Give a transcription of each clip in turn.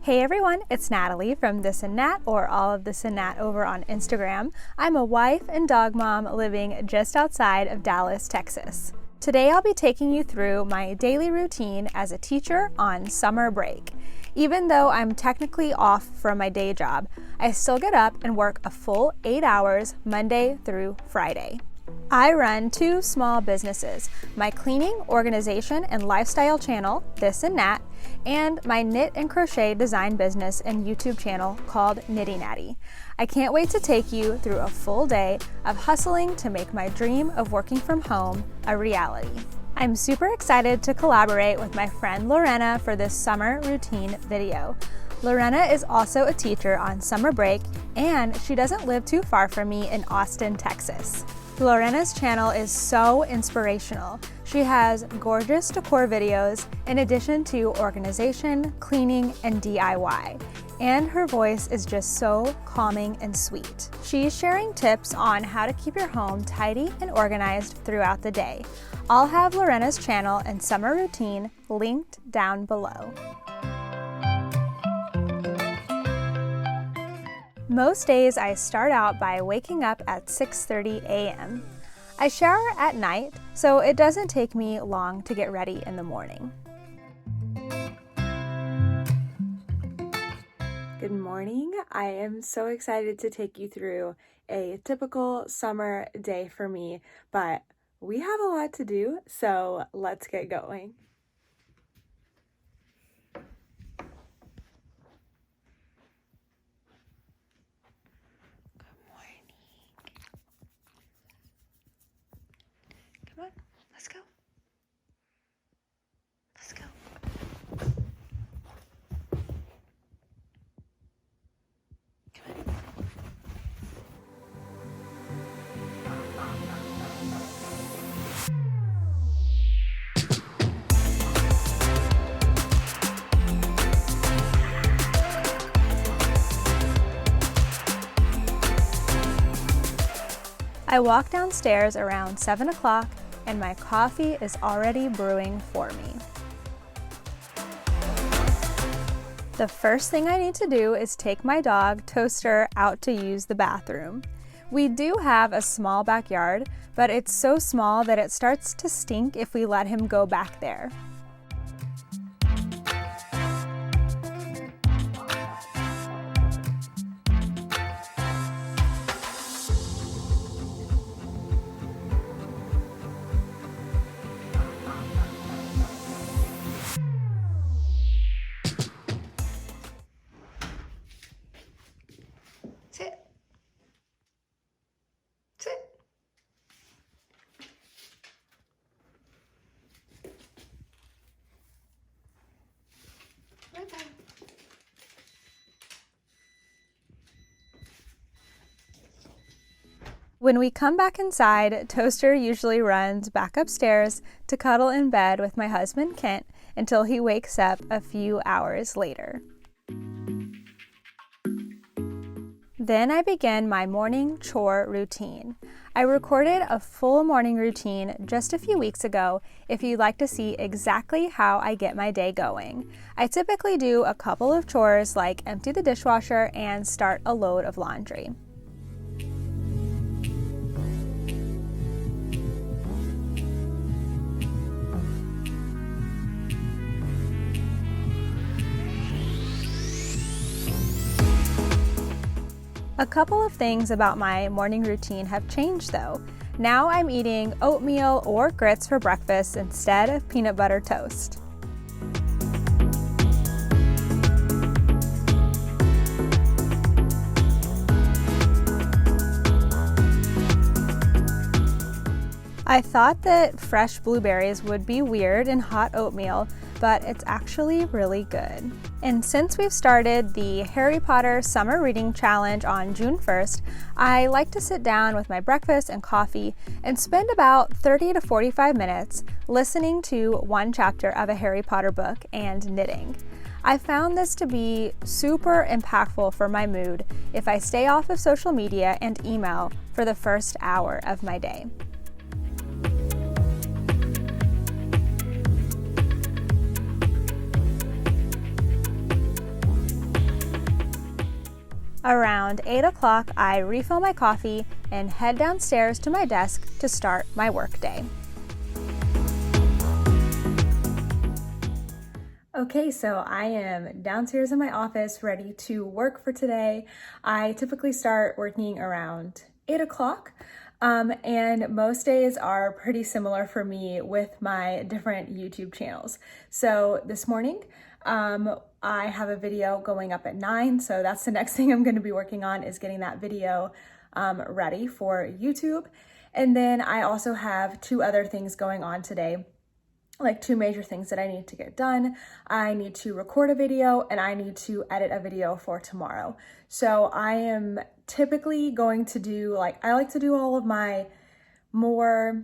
Hey everyone, it's Natalie from This and Nat, or all of This and Nat over on Instagram. I'm a wife and dog mom living just outside of Dallas, Texas. Today I'll be taking you through my daily routine as a teacher on summer break. Even though I'm technically off from my day job, I still get up and work a full 8 hours Monday through Friday. I run two small businesses, my cleaning, organization, and lifestyle channel, This and Nat, and my knit and crochet design business and YouTube channel called Knitty Natty. I can't wait to take you through a full day of hustling to make my dream of working from home a reality. I'm super excited to collaborate with my friend Lorena for this summer routine video. Lorena is also a teacher on summer break, and she doesn't live too far from me in Austin, Texas. Lorena's channel is so inspirational. She has gorgeous decor videos in addition to organization, cleaning, and DIY. And her voice is just so calming and sweet. She's sharing tips on how to keep your home tidy and organized throughout the day. I'll have Lorena's channel and summer routine linked down below. Most days I start out by waking up at 6:30 a.m. I shower at night, so it doesn't take me long to get ready in the morning. Good morning. I am so excited to take you through a typical summer day for me, but we have a lot to do, so let's get going. Come on, let's go. Let's go. Come on. I walk downstairs around 7 o'clock and my coffee is already brewing for me. The first thing I need to do is take my dog, Toaster, out to use the bathroom. We do have a small backyard, but it's so small that it starts to stink if we let him go back there. Sit. Sit. Bye-bye. When we come back inside, Toaster usually runs back upstairs to cuddle in bed with my husband Kent until he wakes up a few hours later. Then I begin my morning chore routine. I recorded a full morning routine just a few weeks ago if you'd like to see exactly how I get my day going. I typically do a couple of chores like empty the dishwasher and start a load of laundry. A couple of things about my morning routine have changed though. Now I'm eating oatmeal or grits for breakfast instead of peanut butter toast. I thought that fresh blueberries would be weird in hot oatmeal, but it's actually really good. And since we've started the Harry Potter Summer Reading Challenge on June 1st, I like to sit down with my breakfast and coffee and spend about 30 to 45 minutes listening to one chapter of a Harry Potter book and knitting. I found this to be super impactful for my mood if I stay off of social media and email for the first hour of my day. Around 8 o'clock, I refill my coffee and head downstairs to my desk to start my workday. Okay, so I am downstairs in my office ready to work for today. I typically start working around 8 o'clock. And most days are pretty similar for me with my different YouTube channels. So this morning, I have a video going up at 9, so that's the next thing I'm going to be working on, is getting that video ready for YouTube. And then I also have 2 other things going on today, like 2 major things that I need to get done. I need to record a video and I need to edit a video for tomorrow. So I am typically going to do, I like to do all of my more,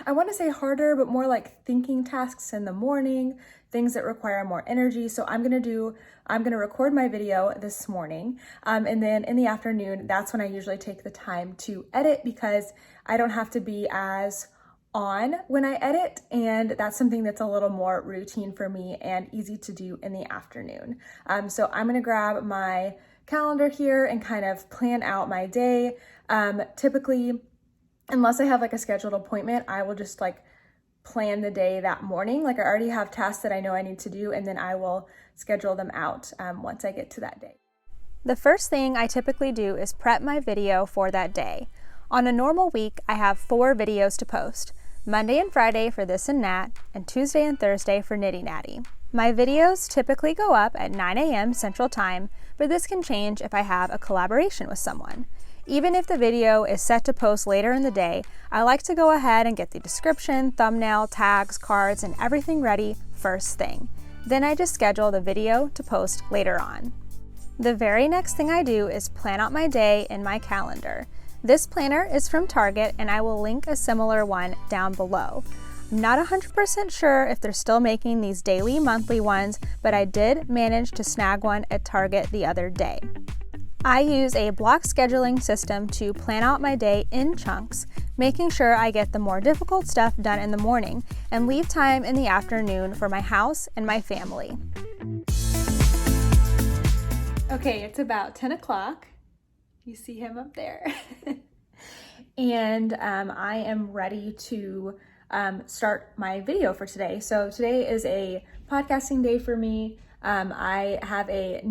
I want to say harder, but more like thinking tasks in the morning, things that require more energy. So I'm going to record my video this morning. And then in the afternoon, that's when I usually take the time to edit, because I don't have to be as on when I edit, and that's something that's a little more routine for me and easy to do in the afternoon. So I'm gonna grab my calendar here and kind of plan out my day. Typically, unless I have like a scheduled appointment, I will just plan the day that morning. Like I already have tasks that I know I need to do, and then I will schedule them out once I get to that day. The first thing I typically do is prep my video for that day. On a normal week, I have 4 videos to post. Monday and Friday for This and Nat, and Tuesday and Thursday for Knitty Natty. My videos typically go up at 9 a.m. Central Time, but this can change if I have a collaboration with someone. Even if the video is set to post later in the day, I like to go ahead and get the description, thumbnail, tags, cards, and everything ready first thing. Then I just schedule the video to post later on. The very next thing I do is plan out my day in my calendar. This planner is from Target, and I will link a similar one down below. I'm not 100% sure if they're still making these daily, monthly ones, but I did manage to snag one at Target the other day. I use a block scheduling system to plan out my day in chunks, making sure I get the more difficult stuff done in the morning and leave time in the afternoon for my house and my family. Okay, it's about 10 o'clock. You see him up there. And I am ready to start my video for today. So today is a podcasting day for me. I have a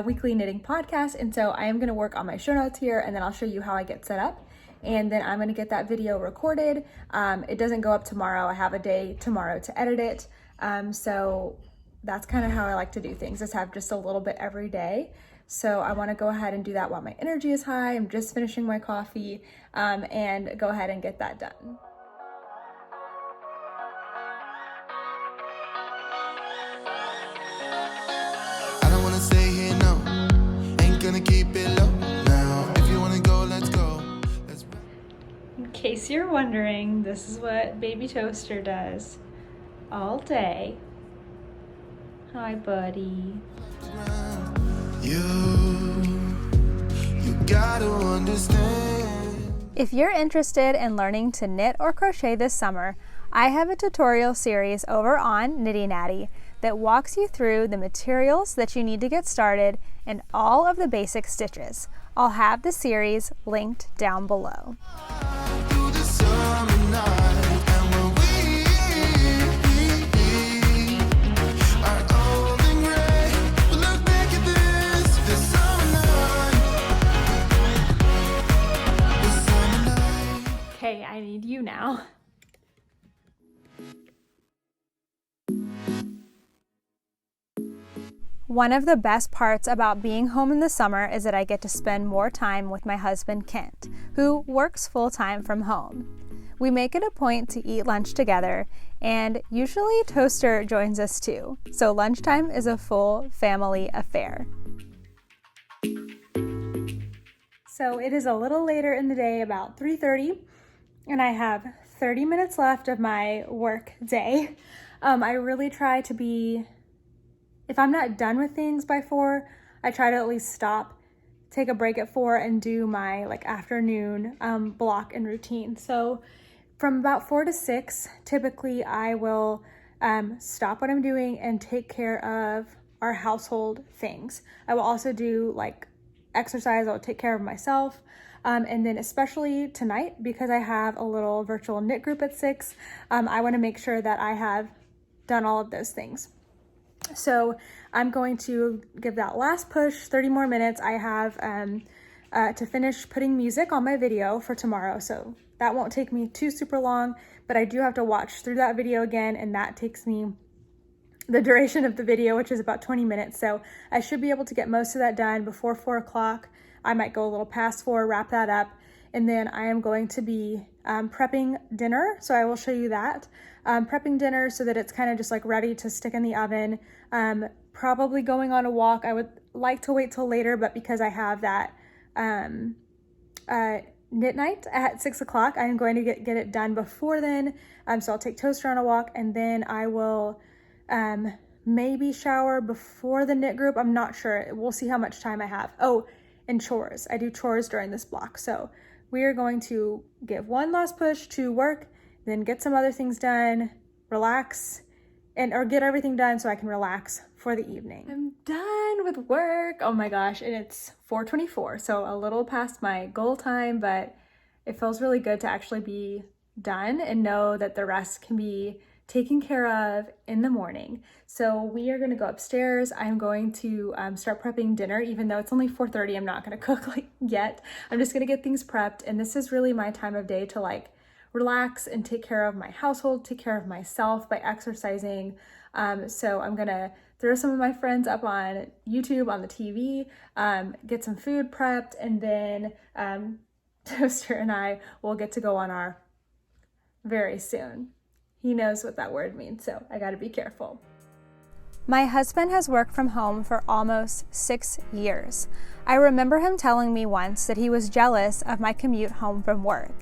weekly knitting podcast, and so I am going to work on my show notes here, and then I'll show you how I get set up. And then I'm going to get that video recorded. It doesn't go up tomorrow. I have a day tomorrow to edit it. So that's kind of how I like to do things, is have just a little bit every day. So I want to go ahead and do that while my energy is high. I'm just finishing my coffee, and go ahead and get that done. I don't want to stay here, no. Ain't gonna keep it low now. If you want to go, let's go. In case you're wondering, this is what Baby Toaster does all day. Hi, buddy. You gotta understand. If you're interested in learning to knit or crochet this summer, I have a tutorial series over on Knitty Natty that walks you through the materials that you need to get started and all of the basic stitches. I'll have the series linked down below. Okay, I need you now. One of the best parts about being home in the summer is that I get to spend more time with my husband, Kent, who works full-time from home. We make it a point to eat lunch together, and usually Toaster joins us too, so lunchtime is a full family affair. So it is a little later in the day, about 3:30, and I have 30 minutes left of my work day. I really try to be, if I'm not done with things by 4, I try to at least stop, take a break at 4, and do my afternoon block and routine. So from about 4 to 6, typically I will stop what I'm doing and take care of our household things. I will also do exercise, I'll take care of myself. And then especially tonight, because I have a little virtual knit group at 6, I want to make sure that I have done all of those things. So I'm going to give that last push, 30 more minutes. I have to finish putting music on my video for tomorrow. So that won't take me too super long, but I do have to watch through that video again, and that takes me the duration of the video, which is about 20 minutes. So I should be able to get most of that done before 4 o'clock. I might go a little past 4, wrap that up, and then I am going to be prepping dinner. So I will show you that. Prepping dinner so that it's kind of just like ready to stick in the oven. Probably going on a walk. I would like to wait till later, but because I have that knit night at 6 o'clock, I'm going to get it done before then. So I'll take Toaster on a walk, and then I will maybe shower before the knit group. I'm not sure. We'll see how much time I have. Oh, and chores. I do chores during this block. So we are going to give one last push to work, then get some other things done, relax, or get everything done so I can relax for the evening. I'm done with work. Oh my gosh, and it's 4:24, so a little past my goal time, but it feels really good to actually be done and know that the rest can be taken care of in the morning. So we are going to go upstairs. I'm going to start prepping dinner. Even though it's only 4:30, I'm not going to cook yet. I'm just going to get things prepped, and this is really my time of day to like relax and take care of my household, take care of myself by exercising. So I'm going to throw some of my friends up on YouTube on the TV, get some food prepped, and then Toaster and I will get to go on our very soon. He knows what that word means, so I gotta be careful. My husband has worked from home for almost 6 years. I remember him telling me once that he was jealous of my commute home from work.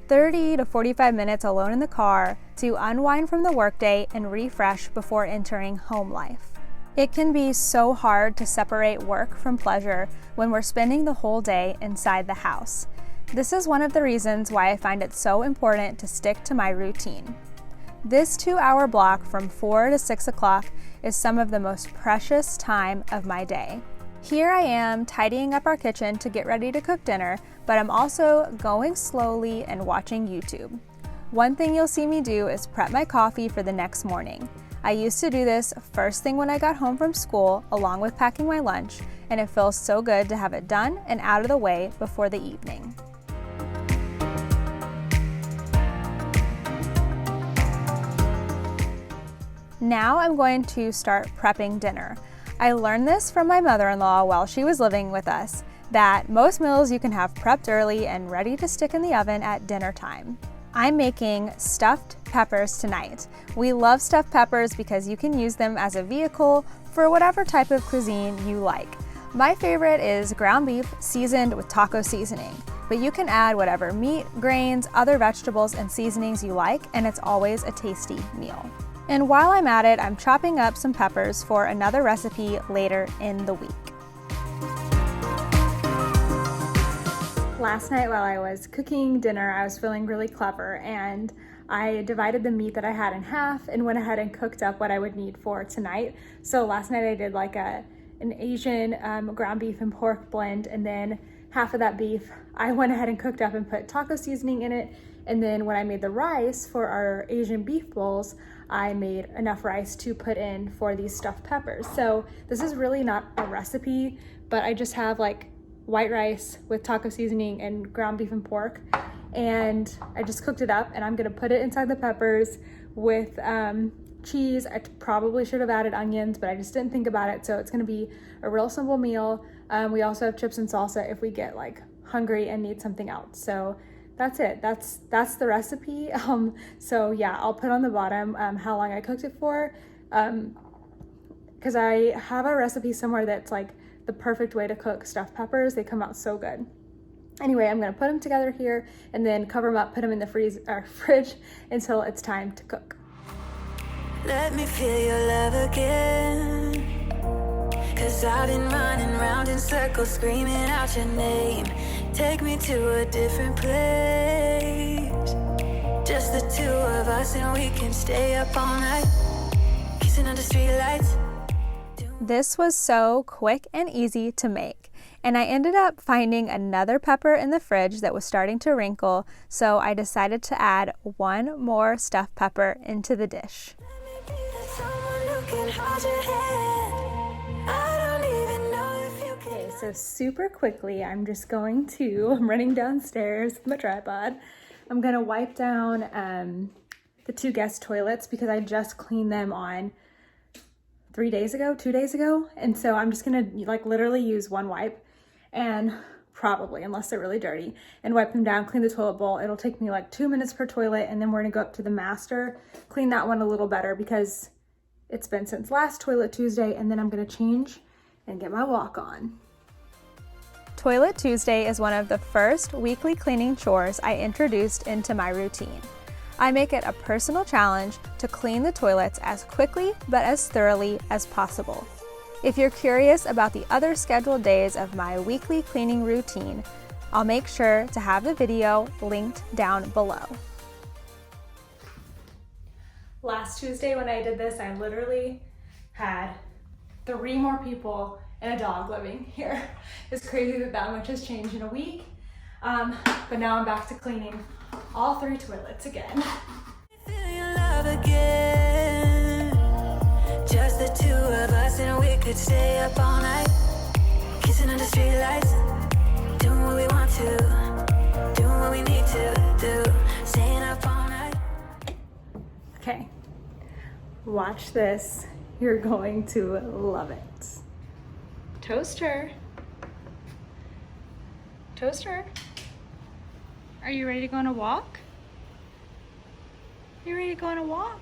30 to 45 minutes alone in the car to unwind from the workday and refresh before entering home life. It can be so hard to separate work from pleasure when we're spending the whole day inside the house. This is one of the reasons why I find it so important to stick to my routine. This 2-hour block from 4 to 6 o'clock is some of the most precious time of my day. Here I am tidying up our kitchen to get ready to cook dinner, but I'm also going slowly and watching YouTube. One thing you'll see me do is prep my coffee for the next morning. I used to do this first thing when I got home from school, along with packing my lunch, and it feels so good to have it done and out of the way before the evening. Now I'm going to start prepping dinner. I learned this from my mother-in-law while she was living with us, that most meals you can have prepped early and ready to stick in the oven at dinner time. I'm making stuffed peppers tonight. We love stuffed peppers because you can use them as a vehicle for whatever type of cuisine you like. My favorite is ground beef seasoned with taco seasoning, but you can add whatever meat, grains, other vegetables, and seasonings you like, and it's always a tasty meal. And while I'm at it, I'm chopping up some peppers for another recipe later in the week. Last night while I was cooking dinner, I was feeling really clever, and I divided the meat that I had in half and went ahead and cooked up what I would need for tonight. So last night I did like an Asian ground beef and pork blend, and then half of that beef I went ahead and cooked up and put taco seasoning in it. And then when I made the rice for our Asian beef bowls, I made enough rice to put in for these stuffed peppers. So this is really not a recipe, but I just have like white rice with taco seasoning and ground beef and pork. And I just cooked it up, and I'm gonna put it inside the peppers with cheese. I probably should have added onions, but I just didn't think about it. So it's gonna be a real simple meal. We also have chips and salsa if we get like hungry and need something else. So that's it. That's the recipe. So yeah, I'll put on the bottom how long I cooked it for, because I have a recipe somewhere that's like the perfect way to cook stuffed peppers. They come out so good. Anyway, I'm gonna put them together here and then cover them up, put them in the fridge until it's time to cook. Let me feel your love again, 'cause I've been running round in circles screaming out your name. Take me to a different place, just the two of us, and we can stay up all night, kissing under streetlights. This was so quick and easy to make. and I ended up finding another pepper in the fridge that was starting to wrinkle, so I decided to add one more stuffed pepper into the dish. Okay, so super quickly, I'm running downstairs with my tripod. I'm gonna wipe down the two guest toilets because I just cleaned them on 2 days ago. And so I'm just gonna like literally use one wipe and probably, unless they're really dirty, and wipe them down, clean the toilet bowl. It'll take me like 2 minutes per toilet, and then we're gonna go up to the master, clean that one a little better because it's been since last Toilet Tuesday, and then I'm gonna change and get my walk on. Toilet Tuesday is one of the first weekly cleaning chores I introduced into my routine. I make it a personal challenge to clean the toilets as quickly but as thoroughly as possible. If you're curious about the other scheduled days of my weekly cleaning routine, I'll make sure to have the video linked down below. Last Tuesday when I did this, I literally had 3 more people and a dog living here. It's crazy that much has changed in a week, but now I'm back to cleaning all 3 toilets again. Just the 2 of us, and we could stay up all night, kissing under street lights, doing what we want to, doing what we need to do, staying up all night. Okay, watch this. You're going to love it. Toaster. Toaster. Are you ready to go on a walk? You ready to go on a walk?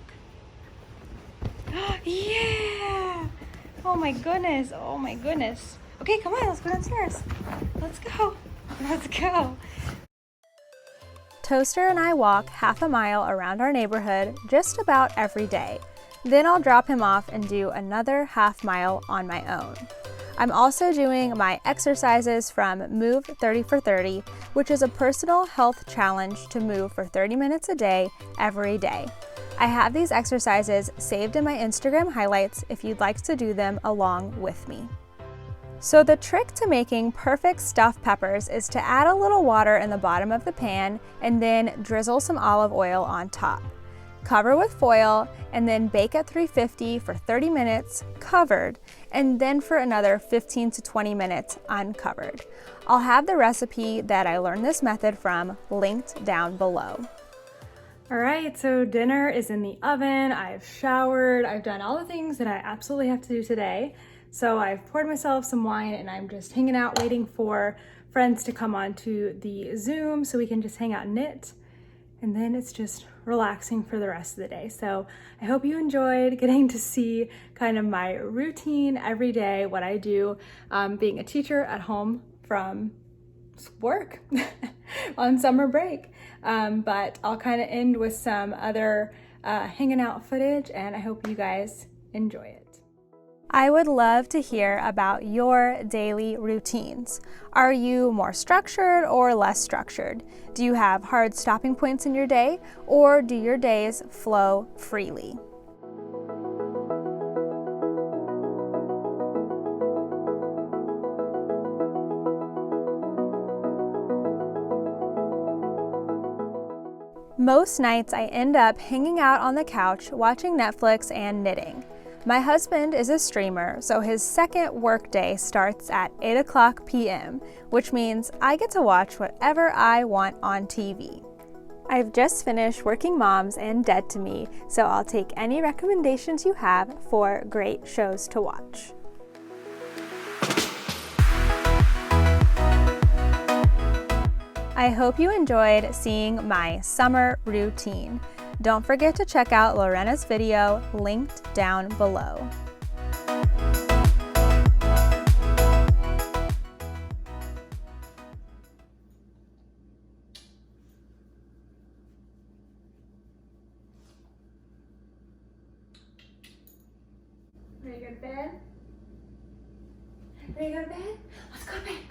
Yeah! Oh my goodness, oh my goodness. Okay, come on, let's go downstairs. Let's go, let's go. Toaster and I walk half a mile around our neighborhood just about every day. Then I'll drop him off and do another half mile on my own. I'm also doing my exercises from Move 30 for 30, which is a personal health challenge to move for 30 minutes a day, every day. I have these exercises saved in my Instagram highlights if you'd like to do them along with me. So the trick to making perfect stuffed peppers is to add a little water in the bottom of the pan and then drizzle some olive oil on top. Cover with foil and then bake at 350 for 30 minutes covered, and then for another 15 to 20 minutes uncovered. I'll have the recipe that I learned this method from linked down below. All right, so dinner is in the oven. I've showered. I've done all the things that I absolutely have to do today. So I've poured myself some wine and I'm just hanging out waiting for friends to come on to the Zoom so we can just hang out and knit. And then it's just relaxing for the rest of the day. So I hope you enjoyed getting to see kind of my routine every day, what I do being a teacher at home from work on summer break. But I'll kind of end with some other hanging out footage, and I hope you guys enjoy it. I would love to hear about your daily routines. Are you more structured or less structured? Do you have hard stopping points in your day, or do your days flow freely? Most nights I end up hanging out on the couch watching Netflix and knitting. My husband is a streamer, so his second workday starts at 8:00 p.m., which means I get to watch whatever I want on TV. I've just finished Working Moms and Dead to Me, so I'll take any recommendations you have for great shows to watch. I hope you enjoyed seeing my summer routine. Don't forget to check out Lorena's video linked down below. Ready to go to bed? Ready to go to bed? Let's go to bed.